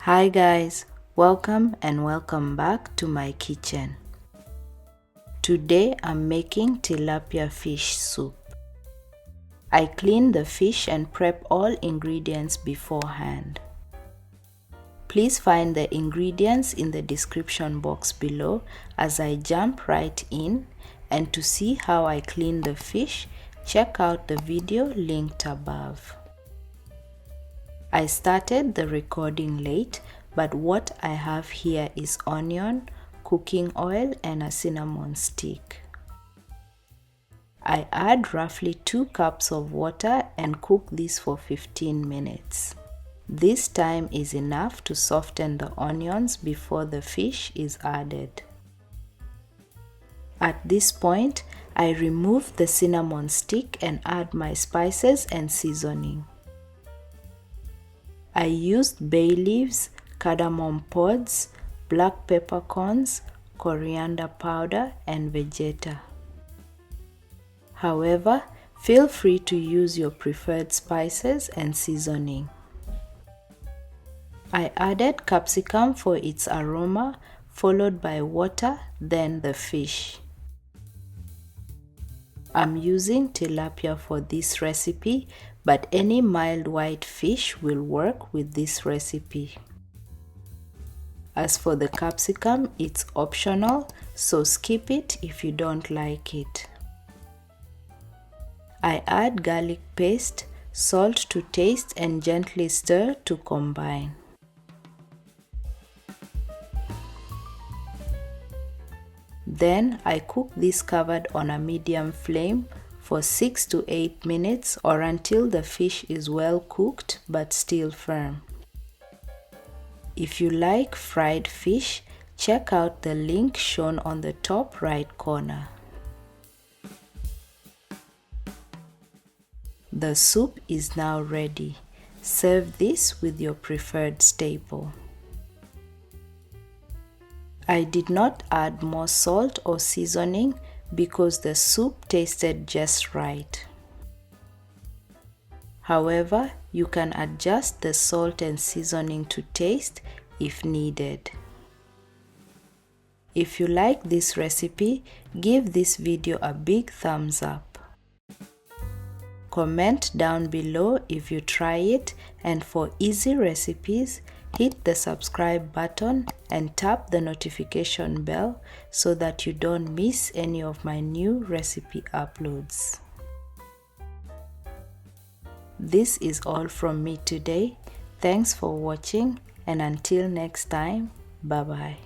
Hi guys, welcome back to my kitchen. Today I'm making tilapia fish soup. I clean the fish and prep all ingredients beforehand. Please find the ingredients in the description box below as I jump right in, and to see how I clean the fish, check out the video linked above. I started the recording late, but what I have here is onion, cooking oil and a cinnamon stick. I add roughly 2 cups of water and cook this for 15 minutes. This time is enough to soften the onions before the fish is added. At this point, I remove the cinnamon stick and add my spices and seasoning. I used bay leaves, cardamom pods, black peppercorns, coriander powder and vegeta. However, feel free to use your preferred spices and seasoning. I added capsicum for its aroma, followed by water, then the fish. I'm using tilapia for this recipe, but any mild white fish will work with this recipe. As for the capsicum, it's optional, so skip it if you don't like it. I add garlic paste, salt to taste and gently stir to combine. Then I cook this covered on a medium flame for 6 to 8 minutes or until the fish is well cooked but still firm. If you like fried fish, check out the link shown on the top right corner. The soup is now ready. Serve this with your preferred staple. I did not add more salt or seasoning because the soup tasted just right. However, you can adjust the salt and seasoning to taste if needed. If you like this recipe, give this video a big thumbs up. Comment down below if you try it, and for easy recipes, hit the subscribe button and tap the notification bell so that you don't miss any of my new recipe uploads. This is all from me today. Thanks for watching, and until next time, bye bye.